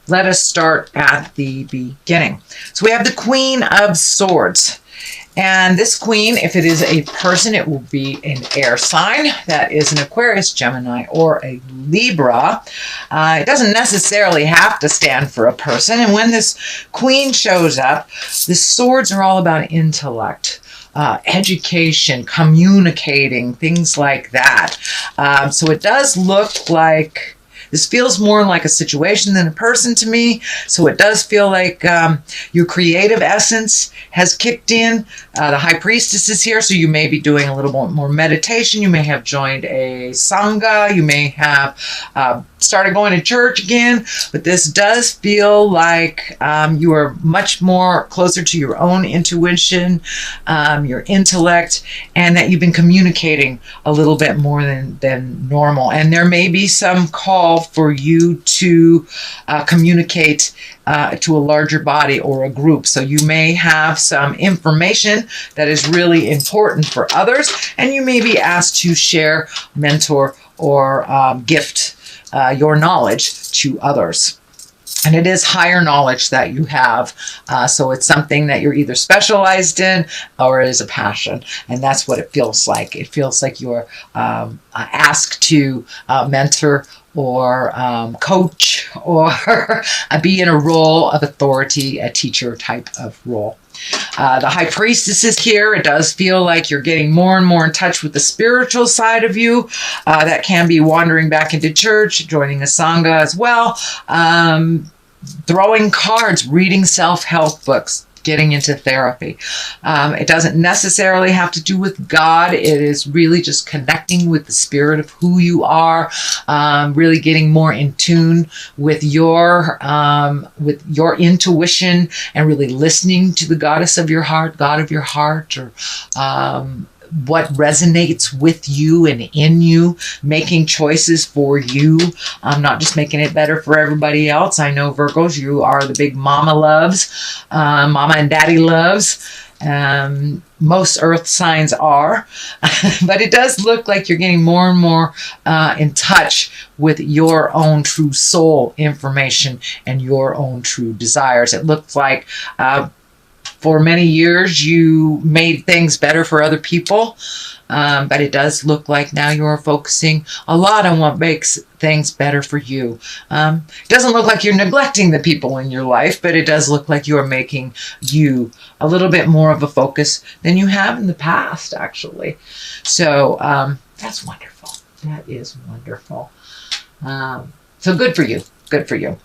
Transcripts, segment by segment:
let us start at the beginning. So we have the Queen of Swords. And this queen, if it is a person, it will be an air sign. That is an Aquarius, Gemini, or a Libra. It doesn't necessarily have to stand for a person. And when this queen shows up, the swords are all about intellect, education, communicating, things like that. So it does look like this feels more like a situation than a person to me. So it does feel like your creative essence has kicked in. The High Priestess is here, so you may be doing a little bit more meditation. You may have joined a Sangha. You may have started going to church again. But this does feel like you are much more closer to your own intuition, your intellect, and that you've been communicating a little bit more than normal. And there may be some call for you to communicate to a larger body or a group. So you may have some information that is really important for others, and you may be asked to share, mentor, or gift your knowledge to others. And it is higher knowledge that you have. So it's something that you're either specialized in or it is a passion. And that's what it feels like. It feels like you're asked to mentor or coach or be in a role of authority, a teacher type of role. The High Priestess is here. It does feel like you're getting more and more in touch with the spiritual side of you. That can be wandering back into church, joining a Sangha as well, throwing cards, reading self-help books, getting into therapy. It doesn't necessarily have to do with God. It is really just connecting with the spirit of who you are, really getting more in tune with your intuition and really listening to the goddess of your heart, God of your heart, or what resonates with you and in you, making choices for you, not just making it better for everybody else. I know Virgos, you are the big mama loves, mama and daddy loves. Most earth signs are, but it does look like you're getting more and more in touch with your own true soul information and your own true desires. It looks like for many years, you made things better for other people, but it does look like now you're focusing a lot on what makes things better for you. It doesn't look like you're neglecting the people in your life, but it does look like you are making you a little bit more of a focus than you have in the past, actually. So that's wonderful. That is wonderful. So good for you. Good for you.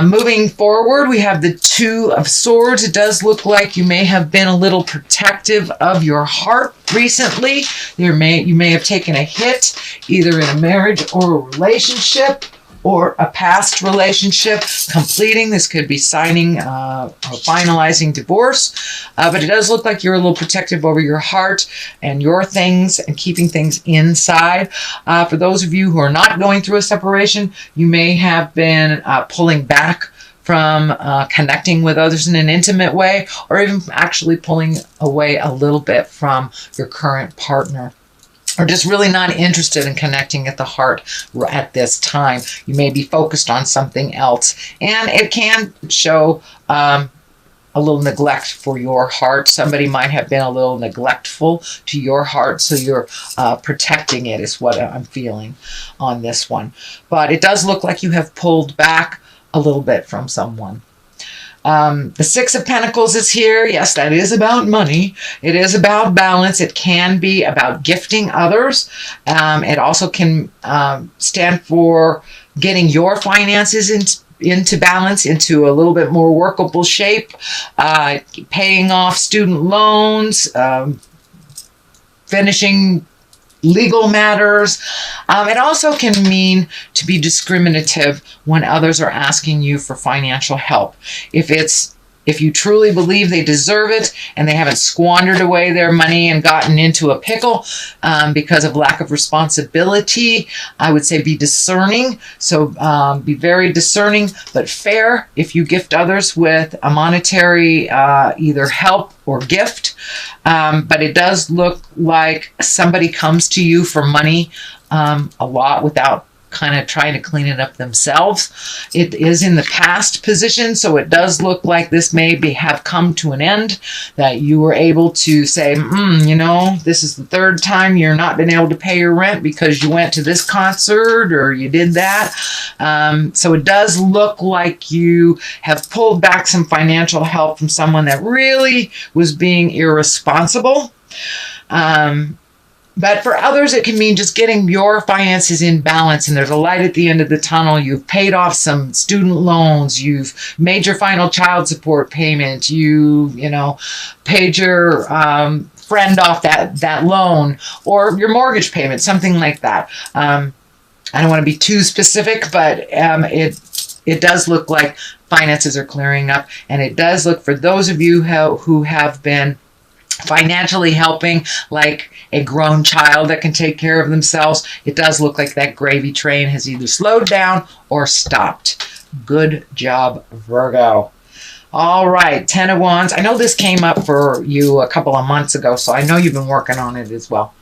Moving forward, we have the Two of Swords. It does look like you may have been a little protective of your heart recently. You may have taken a hit, either in a marriage or a relationship, or a past relationship completing. This could be signing or finalizing divorce. But it does look like you're a little protective over your heart and your things and keeping things inside. For those of you who are not going through a separation, you may have been pulling back from connecting with others in an intimate way, or even actually pulling away a little bit from your current partner, or just really not interested in connecting at the heart at this time. You may be focused on something else, and it can show a little neglect for your heart. Somebody might have been a little neglectful to your heart, so you're protecting it is what I'm feeling on this one. But it does look like you have pulled back a little bit from someone. The Six of Pentacles is here. Yes, that is about money. It is about balance. It can be about gifting others. It also can stand for getting your finances into balance, into a little bit more workable shape, paying off student loans, finishing legal matters. It also can mean to be discriminative when others are asking you for financial help. If you truly believe they deserve it and they haven't squandered away their money and gotten into a pickle because of lack of responsibility, I would say be discerning. So be very discerning, but fair if you gift others with a monetary either help or gift. But it does look like somebody comes to you for money a lot without kind of trying to clean it up themselves. It is in the past position, so it does look like this may have come to an end, that you were able to say, you know, this is the third time you're not been able to pay your rent because you went to this concert or you did that. So it does look like you have pulled back some financial help from someone that really was being irresponsible. But for others, it can mean just getting your finances in balance, and there's a light at the end of the tunnel. You've paid off some student loans. You've made your final child support payment. You know, paid your friend off that loan, or your mortgage payment, something like that. I don't want to be too specific, but it does look like finances are clearing up, and it does look, for those of you who have been financially helping, like a grown child that can take care of themselves, it does look like that gravy train has either slowed down or stopped. Good job, Virgo. All right, Ten of Wands. I know this came up for you a couple of months ago, so I know you've been working on it as well.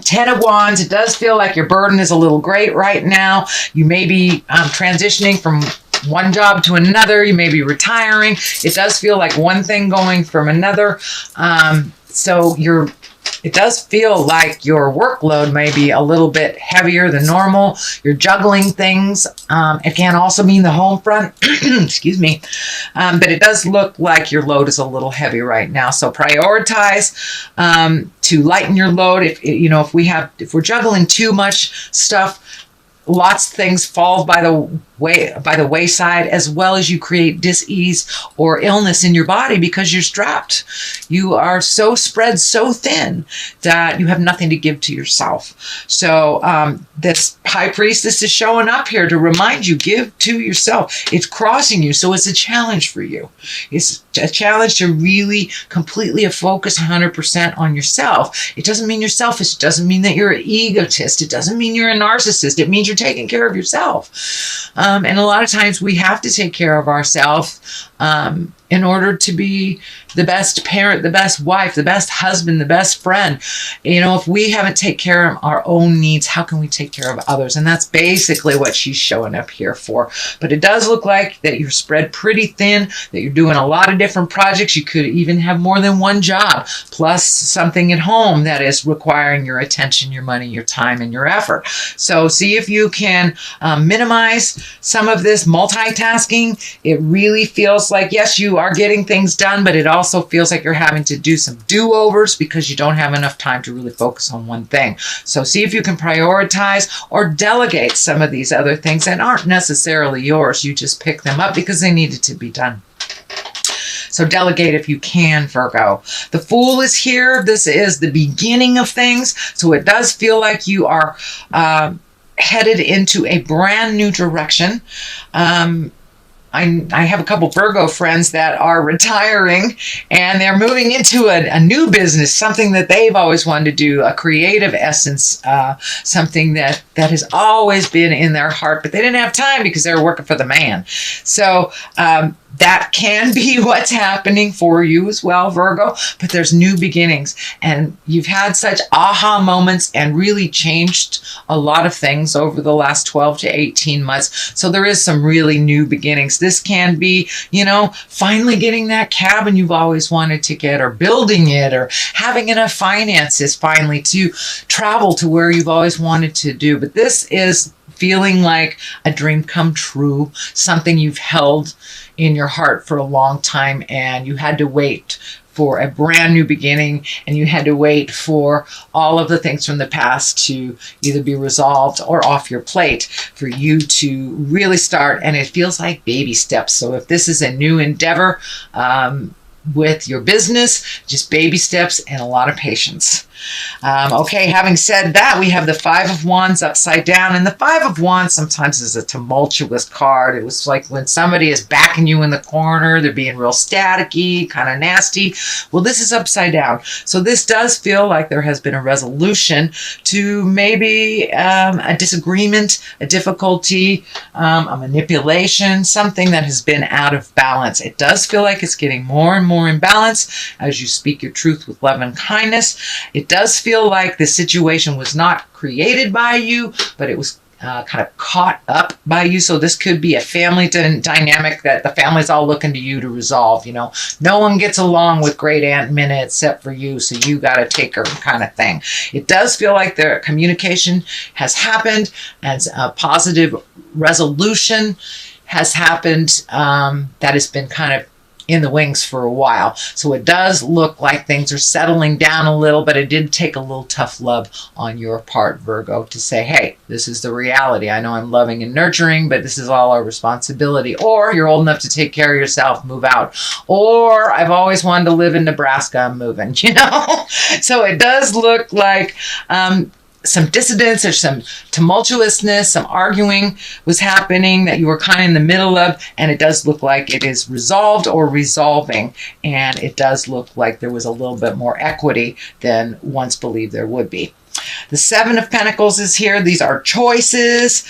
Ten of Wands. It does feel like your burden is a little great right now. You may be transitioning from one job to another. You may be retiring. It does feel like one thing going from another. So it does feel like your workload may be a little bit heavier than normal. You're juggling things. It can also mean the home front. Excuse me. But it does look like your load is a little heavy right now. So prioritize to lighten your load. If we're juggling too much stuff, lots of things fall by the wayside, as well as you create dis-ease or illness in your body because you're strapped. You are so spread so thin that you have nothing to give to yourself. So this High Priestess is showing up here to remind you, give to yourself. It's crossing you, so it's a challenge for you. It's a challenge to really completely focus 100% on yourself. It doesn't mean you're selfish. It doesn't mean that you're an egotist. It doesn't mean you're a narcissist. It means you're taking care of yourself. And a lot of times we have to take care of ourselves in order to be the best parent, the best wife, the best husband, the best friend. You know, if we haven't taken care of our own needs, how can we take care of others? And that's basically what she's showing up here for. But it does look like that you're spread pretty thin, that you're doing a lot of different projects. You could even have more than one job, plus something at home that is requiring your attention, your money, your time, and your effort. So see if you can minimize some of this multitasking. It really feels like, yes, you are getting things done, but it also feels like you're having to do some do-overs because you don't have enough time to really focus on one thing. So see if you can prioritize or delegate some of these other things that aren't necessarily yours. You just pick them up because they needed to be done. So delegate if you can, Virgo. The Fool is here. This is the beginning of things. So it does feel like you are headed into a brand new direction. I have a couple Virgo friends that are retiring, and they're moving into a new business, something that they've always wanted to do, a creative essence, something that has always been in their heart, but they didn't have time because they were working for the man. So that can be what's happening for you as well, Virgo, but there's new beginnings, and you've had such aha moments and really changed a lot of things over the last 12 to 18 months. So there is some really new beginnings. This can be, you know, finally getting that cabin you've always wanted to get, or building it, or having enough finances finally to travel to where you've always wanted to do. But this is feeling like a dream come true, something you've held in your heart for a long time, and you had to wait for a brand new beginning, and you had to wait for all of the things from the past to either be resolved or off your plate for you to really start. And it feels like baby steps. So if this is a new endeavor with your business, just baby steps and a lot of patience. Okay, having said that, we have the Five of Wands upside down, and the Five of Wands sometimes is a tumultuous card. It was like when somebody is backing you in the corner, they're being real staticky, kind of nasty. Well, this is upside down. So this does feel like there has been a resolution to maybe a disagreement, a difficulty, a manipulation, something that has been out of balance. It does feel like it's getting more and more in balance as you speak your truth with love and kindness. It does feel like the situation was not created by you, but it was kind of caught up by you. So this could be a family dynamic that the family's all looking to you to resolve. You know, no one gets along with great Aunt Minna except for you, so you got to take her kind of thing. It does feel like the communication has happened and a positive resolution has happened that has been kind of in the wings for a while. So it does look like things are settling down a little, but it did take a little tough love on your part, Virgo, to say, hey, this is the reality. I know I'm loving and nurturing, but this is all our responsibility. Or you're old enough to take care of yourself, move out. Or I've always wanted to live in Nebraska, I'm moving, you know? So it does look like some dissidence or some tumultuousness, some arguing was happening that you were kind of in the middle of, and it does look like it is resolved or resolving, and it does look like there was a little bit more equity than once believed there would be. The Seven of Pentacles is here. These are choices.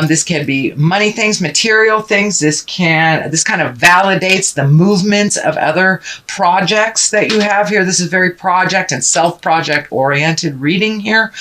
This can be money things, material things. This kind of validates the movements of other projects that you have here. This is very project and self-project oriented reading here.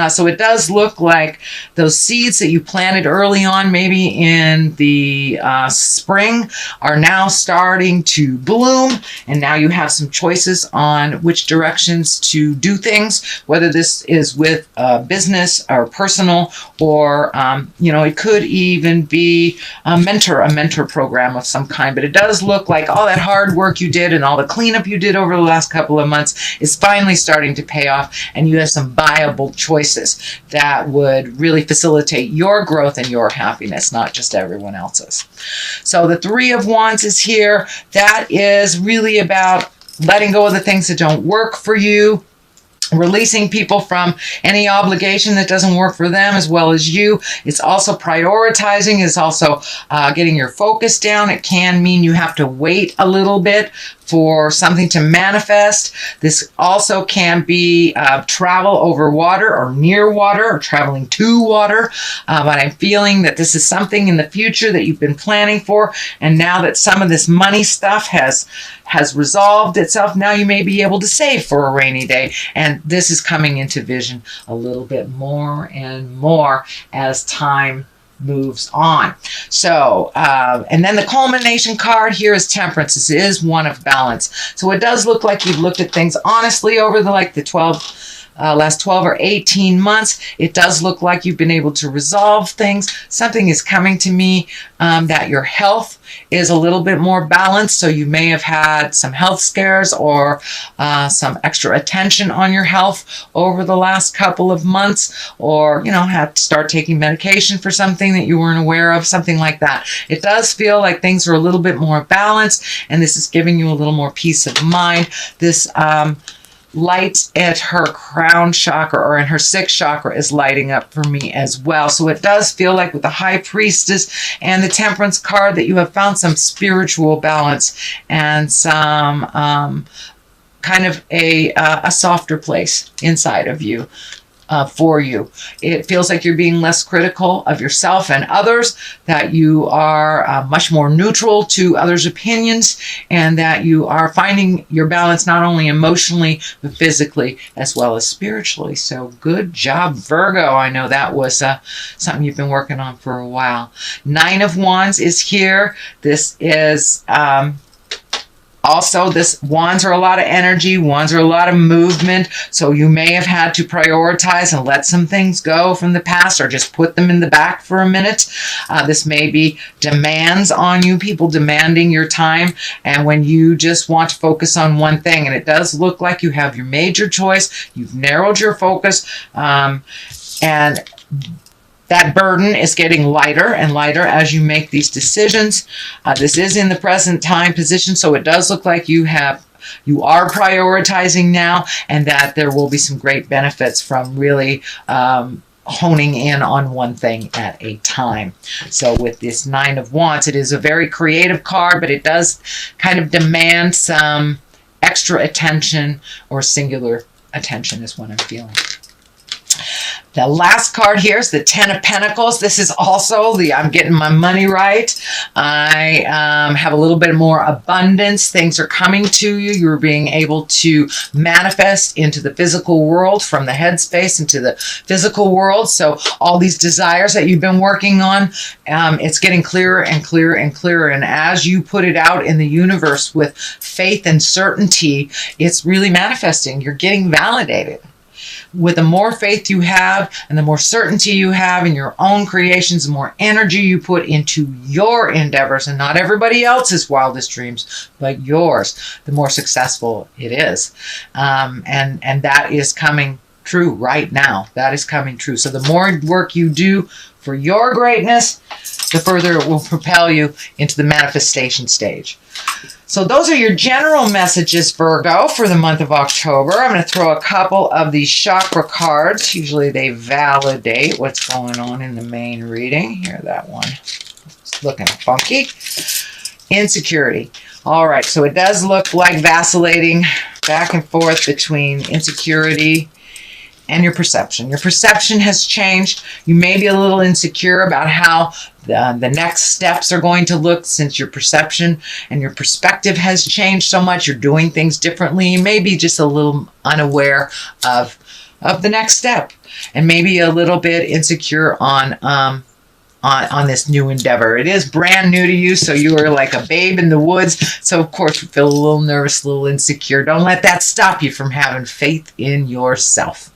So it does look like those seeds that you planted early on, maybe in the spring, are now starting to bloom. And now you have some choices on which directions to do things, whether this is with business or personal, or you know, it could even be a mentor program of some kind. But it does look like all that hard work you did and all the cleanup you did over the last couple of months is finally starting to pay off, and you have some viable choices that would really facilitate your growth and your happiness, not just everyone else's. So the Three of Wands is here. That is really about letting go of the things that don't work for you, releasing people from any obligation that doesn't work for them as well as you. It's also prioritizing. It's also getting your focus down. It can mean you have to wait a little bit for something to manifest. This also can be travel over water or near water or traveling to water. But I'm feeling that this is something in the future that you've been planning for. And now that some of this money stuff has resolved itself, now you may be able to save for a rainy day. And this is coming into vision a little bit more and more as time moves on. So, and then the culmination card here is Temperance. This is one of balance. So it does look like you've looked at things honestly over the last 12 or 18 months. It does look like you've been able to resolve things. Something is coming to me that your health is a little bit more balanced. So you may have had some health scares or some extra attention on your health over the last couple of months, or, you know, had to start taking medication for something that you weren't aware of, something like that. It does feel like things are a little bit more balanced, and this is giving you a little more peace of mind. This light at her crown chakra, or in her sixth chakra, is lighting up for me as well. So it does feel like with the High Priestess and the Temperance card that you have found some spiritual balance and some kind of a softer place inside of you. For you. It feels like you're being less critical of yourself and others, that you are much more neutral to others' opinions, and that you are finding your balance not only emotionally, but physically as well as spiritually. So good job, Virgo. I know that was something you've been working on for a while. Nine of Wands is here. This is also, wands are a lot of energy, wands are a lot of movement, so you may have had to prioritize and let some things go from the past, or just put them in the back for a minute. This may be demands on you, people demanding your time, and when you just want to focus on one thing. And it does look like you have your major choice, you've narrowed your focus, and that burden is getting lighter and lighter as you make these decisions. This is in the present time position, so it does look like you are prioritizing now, and that there will be some great benefits from really honing in on one thing at a time. So with this Nine of Wands, it is a very creative card, but it does kind of demand some extra attention, or singular attention is what I'm feeling. The last card here is the Ten of Pentacles. This is also the I'm getting my money right. I have a little bit more abundance. Things are coming to you. You're being able to manifest into the physical world, from the headspace into the physical world. So all these desires that you've been working on, it's getting clearer and clearer and clearer. And as you put it out in the universe with faith and certainty, it's really manifesting. You're getting validated. With the more faith you have and the more certainty you have in your own creations, the more energy you put into your endeavors and not everybody else's wildest dreams, but yours, the more successful it is. And that is coming true right now. That is coming true. So the more work you do for your greatness, the further it will propel you into the manifestation stage. So those are your general messages, Virgo, for the month of October. I'm going to throw a couple of these chakra cards. Usually they validate what's going on in the main reading. Here, that one. It's looking funky. Insecurity. All right, so it does look like vacillating back and forth between insecurity and your perception. Your perception has changed. You may be a little insecure about how the next steps are going to look, since your perception and your perspective has changed so much. You're doing things differently. You may be just a little unaware of the next step, and maybe a little bit insecure on this new endeavor. It is brand new to you, so you are like a babe in the woods. So of course you feel a little nervous, a little insecure. Don't let that stop you from having faith in yourself.